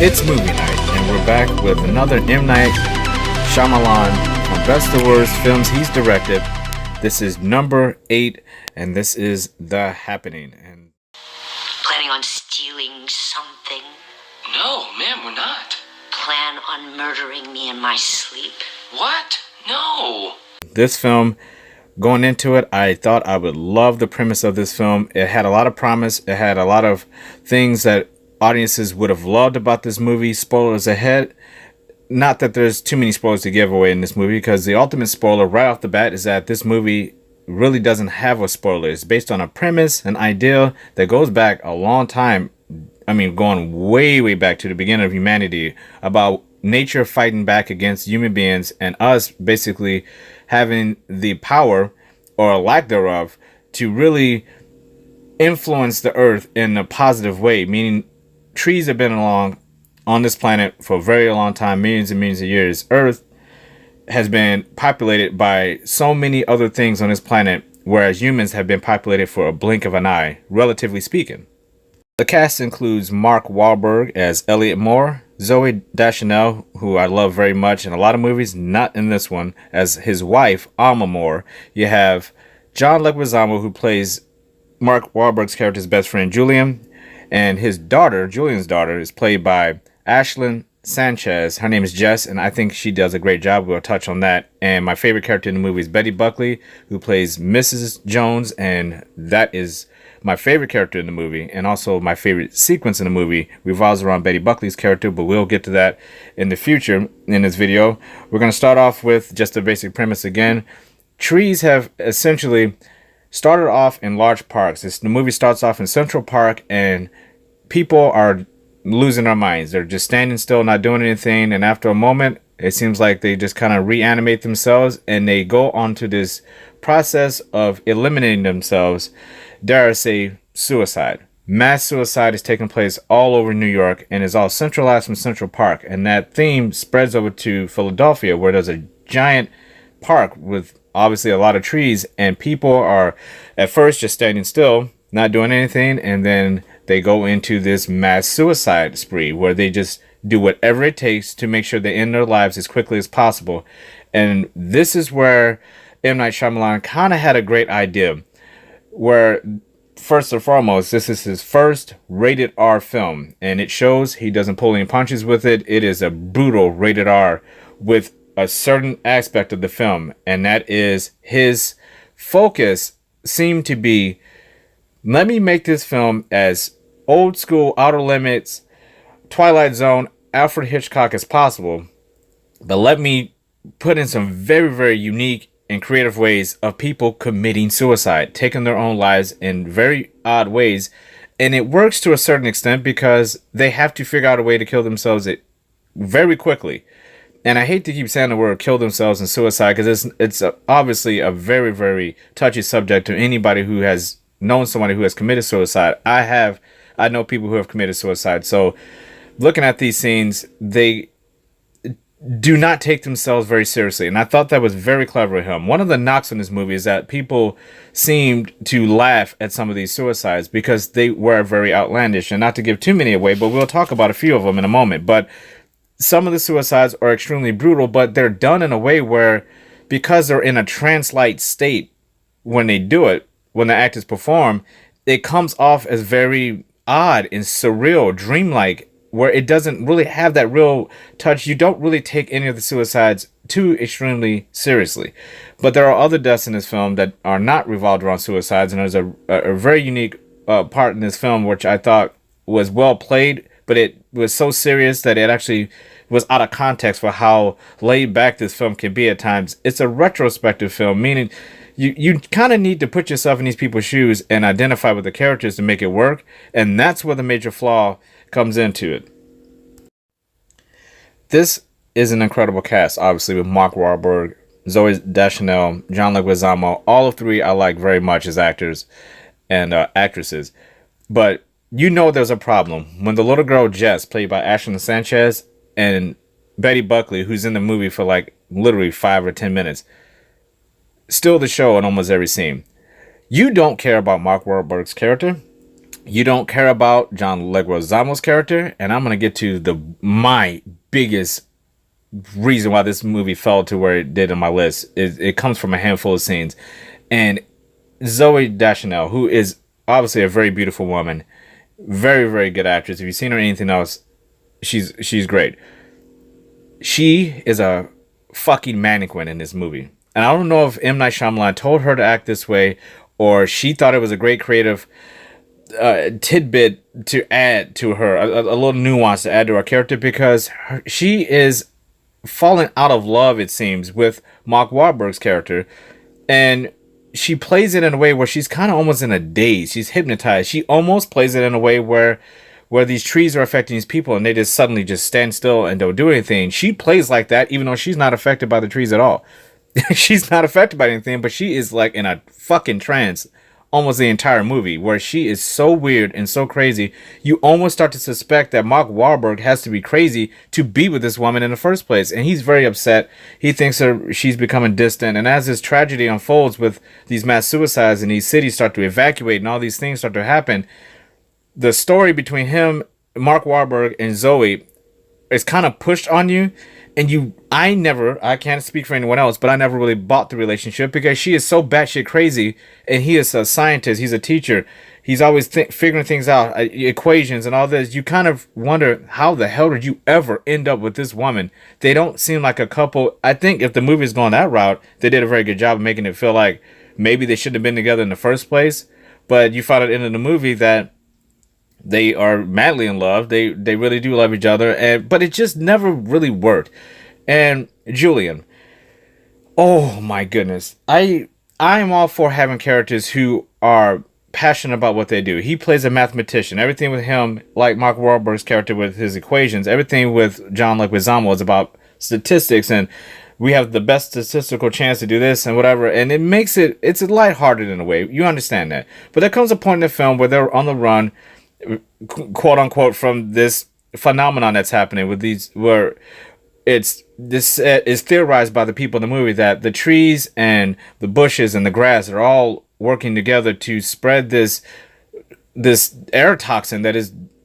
It's movie night, and we're back with another M. Night Shyamalan from Best of Worst films he's directed. This is number 8, and this is The Happening. And planning on stealing something? No, ma'am, we're not. Plan on murdering me in my sleep? What? No. this film, going into it, I thought I would love the premise of this film. It had a lot of promise. It had a lot of things that audiences would have loved about this movie. Spoilers ahead. Not that there's too many spoilers to give away in this movie, because the ultimate spoiler right off the bat is that this movie really doesn't have a spoiler. It's based on a premise, an idea that goes back a long time. I mean, going way, way back to the beginning of humanity, about nature fighting back against human beings and us basically having the power, or lack thereof, to really influence the earth in a positive way. Meaning, trees have been along on this planet for a very long time, millions and millions of years. Earth has been populated by so many other things on this planet, whereas humans have been populated for a blink of an eye, relatively speaking. The cast includes Mark Wahlberg as Elliot Moore, Zooey Daschanel, who I love very much in a lot of movies, not in this one, as his wife, Alma Moore. You have John Leguizamo, who plays Mark Wahlberg's character's best friend, Julian, and his daughter, Julian's daughter, is played by Ashlyn Sanchez. Her name is Jess, and I think she does a great job. We'll touch on that. And my favorite character in the movie is Betty Buckley, who plays Mrs. Jones, and that is my favorite character in the movie, and also my favorite sequence in the movie revolves around Betty Buckley's character, but we'll get to that in the future in this video. We're going to start off with just the basic premise again. Trees have essentially started off in large parks. The movie starts off in Central Park, and people are losing their minds. They're just standing still, not doing anything, and after a moment, it seems like they just kind of reanimate themselves, and they go on to this process of eliminating themselves. Dare I say, suicide. Mass suicide is taking place all over New York and is all centralized from Central Park. And that theme spreads over to Philadelphia, where there's a giant park with obviously a lot of trees, and people are at first just standing still, not doing anything, and then they go into this mass suicide spree where they just do whatever it takes to make sure they end their lives as quickly as possible. And this is where M. Night Shyamalan kind of had a great idea, where first and foremost, this is his first rated R film, and it shows he doesn't pull any punches with it. It is a brutal rated R with a certain aspect of the film, and that is his focus seemed to be, let me make this film as old school, Outer Limits, Twilight Zone, Alfred Hitchcock as possible, but let me put in some very, very unique and creative ways of people committing suicide, taking their own lives in very odd ways. And it works to a certain extent because they have to figure out a way to kill themselves very quickly. And I hate to keep saying the word kill themselves and suicide, because it's obviously a very, very touchy subject to anybody who has known somebody who has committed suicide. I know people who have committed suicide. So looking at these scenes, they do not take themselves very seriously, and I thought that was very clever of him. One of the knocks on this movie is that people seemed to laugh at some of these suicides because they were very outlandish, and not to give too many away, but we'll talk about a few of them in a moment. But some of the suicides are extremely brutal, but they're done in a way where, because they're in a trance-like state when they do it, when the actors perform, it comes off as very odd and surreal, dreamlike, where it doesn't really have that real touch. You don't really take any of the suicides too extremely seriously. But there are other deaths in this film that are not revolved around suicides, and there's a very unique part in this film which I thought was well played, but it was so serious that it actually was out of context for how laid back this film can be at times. It's a retrospective film, meaning you kind of need to put yourself in these people's shoes and identify with the characters to make it work, and that's where the major flaw comes into it. This is an incredible cast, obviously, with Mark Wahlberg, Zooey Deschanel, John Leguizamo. All of three I like very much as actors and actresses. But you know there's a problem when the little girl Jess, played by Ashlyn Sanchez, and Betty Buckley, who's in the movie for like literally 5 or 10 minutes, steal the show in almost every scene. You don't care about Mark Wahlberg's character. You don't care about John Leguizamo's character, and I'm gonna get to my biggest reason why this movie fell to where it did on my list. It comes from a handful of scenes, and Zooey Daschanel, who is obviously a very beautiful woman, very very good actress. If you've seen her in anything else, she's great. She is a fucking mannequin in this movie, and I don't know if M. Night Shyamalan told her to act this way, or she thought it was a great creative tidbit to add to her, a little nuance to add to her character, because she is fallen out of love, it seems, with Mark Wahlberg's character, and she plays it in a way where she's kind of almost in a daze. She's hypnotized. She almost plays it in a way where these trees are affecting these people and they just suddenly just stand still and don't do anything. She plays like that even though she's not affected by the trees at all. She's not affected by anything, but she is like in a fucking trance almost the entire movie, where she is so weird and so crazy. You almost start to suspect that Mark Wahlberg has to be crazy to be with this woman in the first place. And he's very upset. He thinks she's becoming distant. And as this tragedy unfolds with these mass suicides and these cities start to evacuate and all these things start to happen, the story between him, Mark Wahlberg, and Zoe is kind of pushed on you. And I can't speak for anyone else, but I never really bought the relationship because she is so batshit crazy, and he is a scientist, he's a teacher, he's always figuring things out, equations and all this. You kind of wonder, how the hell did you ever end up with this woman? They don't seem like a couple. I think if the movie's going that route, they did a very good job of making it feel like maybe they shouldn't have been together in the first place. But you find at the end of the movie that they are madly in love. They really do love each other, but it just never really worked. And Julian, oh my goodness, I am all for having characters who are passionate about what they do. He plays a mathematician. Everything with him, like Mark Wahlberg's character with his equations, everything with John Leguizamo is about statistics, and we have the best statistical chance to do this and whatever. And it makes it's lighthearted in a way. You understand that. But there comes a point in the film where they're on the run, quote unquote, from this phenomenon that's happening with these, where this is theorized by the people in the movie that the trees and the bushes and the grass are all working together to spread this air toxin that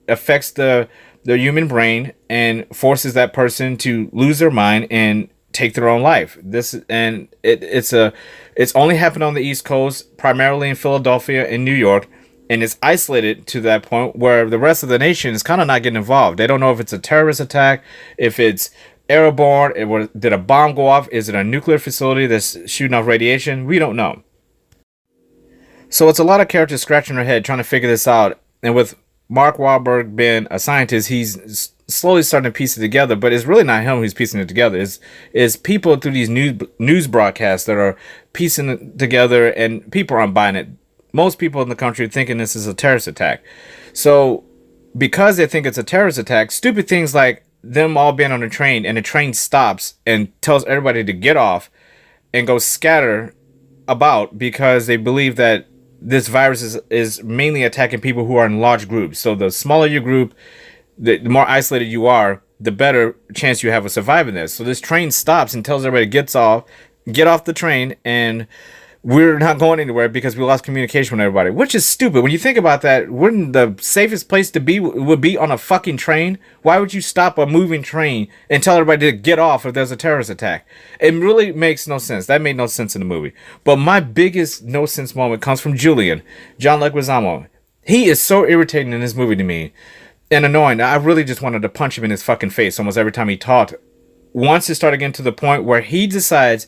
affects the human brain and forces that person to lose their mind and take their own life. It's only happened on the East Coast, primarily in Philadelphia and New York. And it's isolated to that point where the rest of the nation is kind of not getting involved. They don't know if it's a terrorist attack, if it's airborne, did a bomb go off, is it a nuclear facility that's shooting off radiation? We don't know. So it's a lot of characters scratching their head trying to figure this out. And with Mark Wahlberg being a scientist, he's slowly starting to piece it together. But it's really not him who's piecing it together. It's people through these news broadcasts that are piecing it together, and people aren't buying it. Most people in the country are thinking this is a terrorist attack. So because they think it's a terrorist attack, stupid things like them all being on a train and the train stops and tells everybody to get off and go scatter about, because they believe that this virus is mainly attacking people who are in large groups. So the smaller your group, the more isolated you are, the better chance you have of surviving this. So this train stops and tells everybody get off the train, and we're not going anywhere because we lost communication with everybody, which is stupid. When you think about that, wouldn't the safest place to be would be on a fucking train? Why would you stop a moving train and tell everybody to get off if there's a terrorist attack? It really makes no sense. That made no sense in the movie. But my biggest no sense moment comes from Julian, John Leguizamo. He is so irritating in this movie to me and annoying. I really just wanted to punch him in his fucking face almost every time he talked. Once it started getting to the point where he decides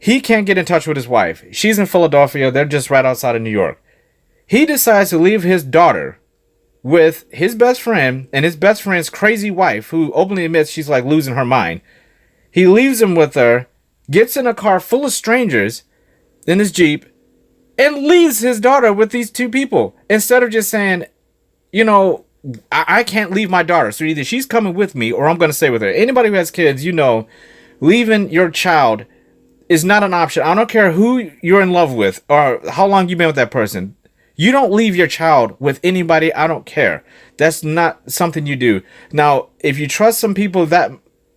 he can't get in touch with his wife. She's in Philadelphia. They're just right outside of New York. He decides to leave his daughter with his best friend and his best friend's crazy wife, who openly admits she's like losing her mind. He leaves him with her, gets in a car full of strangers in his Jeep, and leaves his daughter with these two people. Instead of just saying, I can't leave my daughter. So either she's coming with me or I'm going to stay with her. Anybody who has kids, leaving your child is not an option. I don't care who you're in love with or how long you've been with that person. You don't leave your child with anybody. I don't care. That's not something you do. Now, if you trust some people that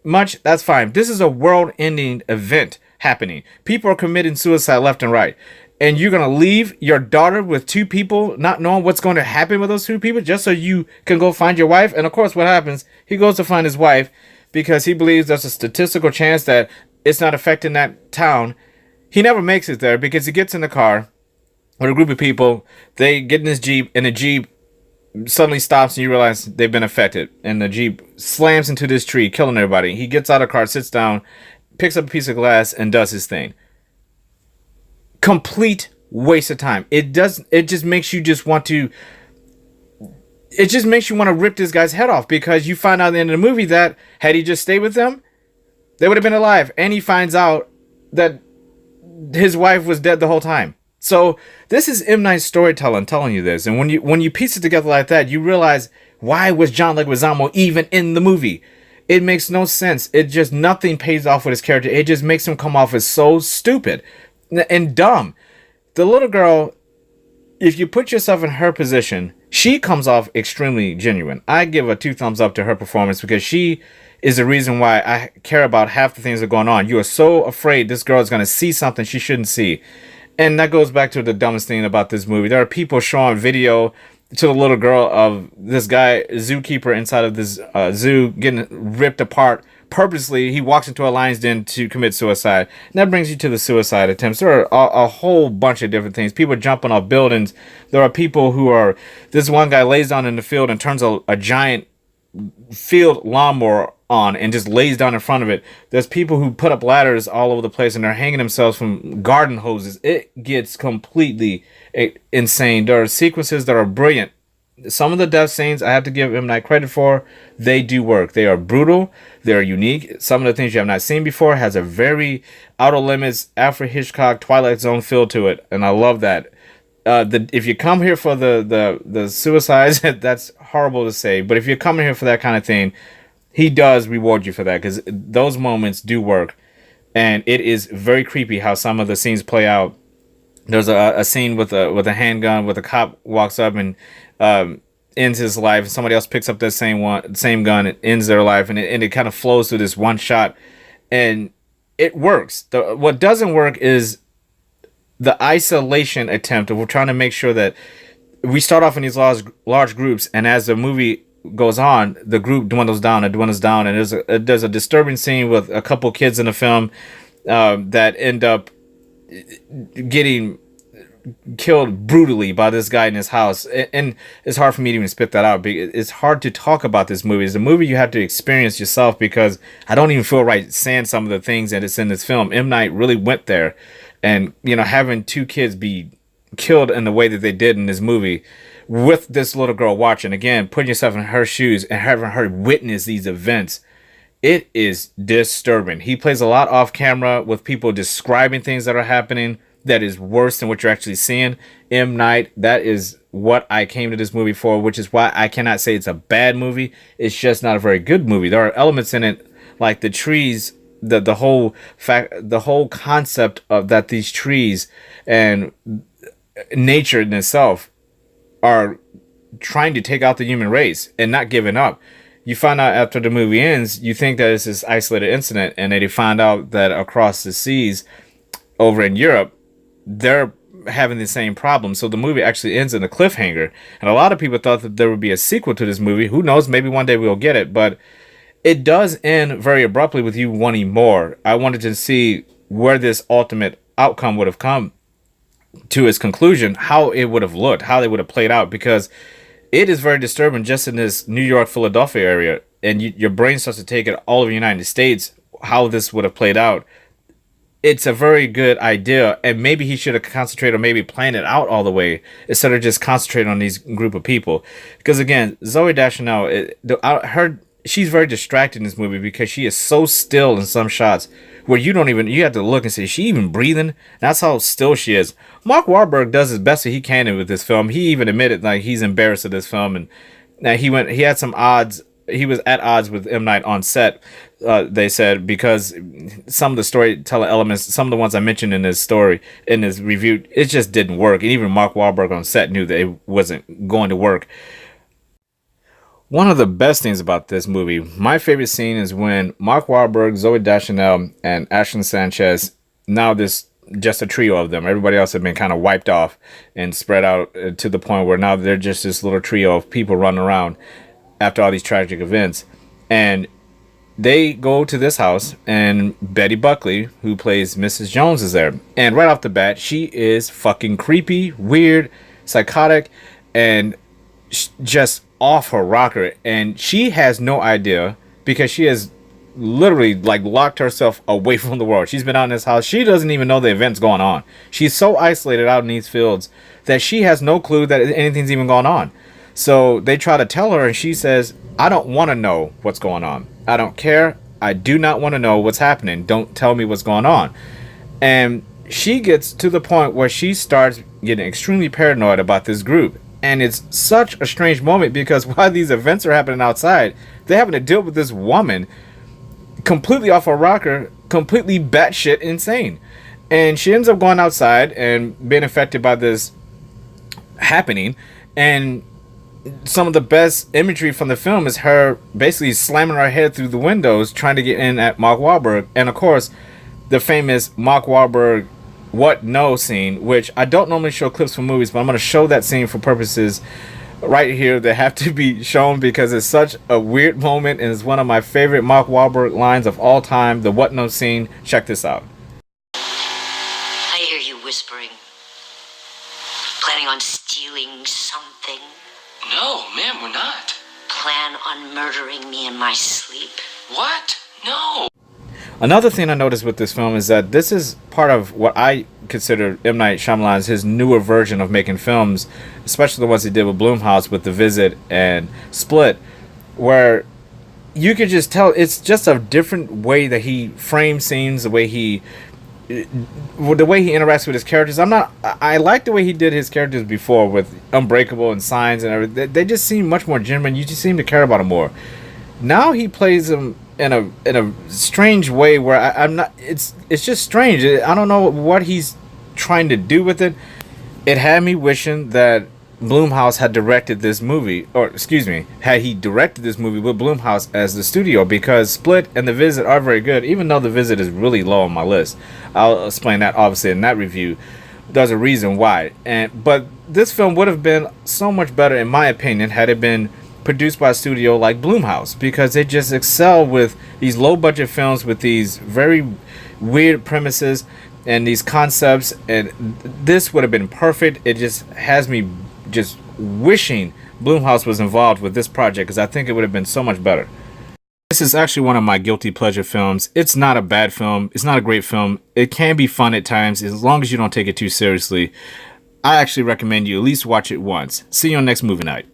much, that's fine. This is a world-ending event happening. People are committing suicide left and right. and you're gonna leave your daughter with two people, not knowing what's going to happen with those two people, just so you can go find your wife. And of course, what happens? He goes to find his wife because he believes there's a statistical chance that it's not affecting that town. He never makes it there because he gets in the car with a group of people. They get in his Jeep, and the Jeep suddenly stops, and you realize they've been affected. And the Jeep slams into this tree, killing everybody. He gets out of the car, sits down, picks up a piece of glass, and does his thing. Complete waste of time. It just makes you just want to. It just makes you want to rip this guy's head off, because you find out at the end of the movie that had he just stayed with them, they would have been alive. And he finds out that his wife was dead the whole time. So this is M. Night's storytelling telling you this. And when you piece it together like that, you realize, why was John Leguizamo even in the movie? It makes no sense. It just, nothing pays off with his character. It just makes him come off as so stupid and dumb. The little girl, if you put yourself in her position, she comes off extremely genuine. I give a 2 thumbs up to her performance, because she is the reason why I care about half the things that are going on. You are so afraid this girl is going to see something she shouldn't see. And that goes back to the dumbest thing about this movie. There are people showing video to the little girl of this guy, zookeeper, inside of this zoo, getting ripped apart. Purposely, he walks into a lion's den to commit suicide. And that brings you to the suicide attempts. There are a whole bunch of different things. People jumping off buildings. There are people who are... This one guy lays down in the field and turns a giant field lawnmower on and just lays down in front of it. There's people who put up ladders all over the place, and they're hanging themselves from garden hoses. It gets completely insane. There are sequences that are brilliant. Some of the death scenes I have to give M. Night credit for. They do work. They are brutal. They are unique. Some of the things you have not seen before has a very Outer Limits, Alfred Hitchcock, Twilight Zone feel to it, and I love that. If you come here for the suicides, that's horrible to say, but if you're coming here for that kind of thing, he does reward you for that, because those moments do work. And it is very creepy how some of the scenes play out. There's a scene with a handgun, with a cop walks up and ends his life. Somebody else picks up that same gun and ends their life, and it kind of flows through this one shot, and it works. What doesn't work is the isolation attempt of trying to make sure that we start off in these large groups, and as the movie goes on, the group dwindles down, and there's a disturbing scene with a couple kids in the film that end up getting killed brutally by this guy in his house. And it's hard for me to even spit that out. It's hard to talk about this movie. It's a movie you have to experience yourself, because I don't even feel right saying some of the things that it's in this film. M. Night really went there. And, having 2 kids be killed in the way that they did in this movie, with this little girl watching, again, putting yourself in her shoes and having her witness these events, it is disturbing. He plays a lot off camera with people describing things that are happening that is worse than what you're actually seeing. M. Night, that is what I came to this movie for, which is why I cannot say it's a bad movie. It's just not a very good movie. There are elements in it, like the trees, the whole concept of that these trees and nature in itself are trying to take out the human race and not giving up. You find out after the movie ends, you think that it's this isolated incident, and then you find out that across the seas over in Europe, they're having the same problem. So the movie actually ends in a cliffhanger, and a lot of people thought that there would be a sequel to this movie. Who knows? Maybe one day we'll get it, but it does end very abruptly with you wanting more. I wanted to see where this ultimate outcome would have come to its conclusion, how it would have looked, how they would have played out, because it is very disturbing just in this New York, Philadelphia area, and your brain starts to take it all over the United States, how this would have played out. It's a very good idea, and maybe he should have concentrated, or maybe planned it out all the way, instead of just concentrating on these group of people. Because again, Zooey Daschanel, she's very distracted in this movie, because she is so still in some shots where you have to look and say, is she even breathing? That's how still she is. Mark Wahlberg does his best that he can with this film. He even admitted like he's embarrassed of this film, and now he had some odds. He was at odds with M. Night on set, they said, because some of the storytelling elements, some of the ones I mentioned in this review, it just didn't work. And even Mark Wahlberg on set knew that it wasn't going to work. One of the best things about this movie, my favorite scene, is when Mark Wahlberg, Zooey Deschanel, and Ashton Sanchez, now this just a trio of them. Everybody else had been kind of wiped off and spread out to the point where now they're just this little trio of people running around after all these tragic events. And they go to this house, and Betty Buckley, who plays Mrs. Jones, is there. And right off the bat, she is fucking creepy, weird, psychotic, and just off her rocker. And she has no idea, because she has literally like locked herself away from the world. She's been out in this house. She doesn't even know the events going on. She's so isolated out in these fields that she has no clue that anything's even going on. So they try to tell her, and she says, I don't want to know what's going on. I don't care. I do not want to know what's happening. Don't tell me what's going on. And she gets to the point where she starts getting extremely paranoid about this group. And it's such a strange moment, because while these events are happening outside, they're having to deal with this woman completely off her rocker, completely batshit insane. And she ends up going outside and being affected by this happening. And some of the best imagery from the film is her basically slamming her head through the windows trying to get in at Mark Wahlberg. And of course, the famous Mark Wahlberg "What No" scene, which I don't normally show clips from movies, but I'm going to show that scene for purposes right here that have to be shown, because it's such a weird moment and it's one of my favorite Mark Wahlberg lines of all time, the "What No" scene. Check this out. I hear you whispering. Planning on stealing something? No, ma'am, we're not. Plan on murdering me in my sleep? What? No. Another thing I noticed with this film is that this is part of what I consider M. Night Shyamalan's his newer version of making films, especially the ones he did with Blumhouse with The Visit and Split, where you could just tell it's just a different way that he frames scenes, the way he interacts with his characters. I like the way he did his characters before with Unbreakable and Signs and everything. They just seem much more genuine. You just seem to care about them more. Now he plays them in a strange way where I'm not. It's just strange. I don't know what he's trying to do with it. It had me wishing that Blumhouse had directed this movie, or excuse me, had he directed this movie with Blumhouse as the studio, because Split and The Visit are very good, even though The Visit is really low on my list. I'll explain that obviously in that review. There's a reason why. But this film would have been so much better, in my opinion, had it been produced by a studio like Blumhouse, because they just excel with these low budget films with these very weird premises and these concepts, and this would have been perfect. It just has me just wishing Blumhouse was involved with this project, because I think it would have been so much better. This is actually one of my guilty pleasure films. It's not a bad film. It's not a great film. It can be fun at times, as long as you don't take it too seriously. I actually recommend you at least watch it once. See you on next movie night.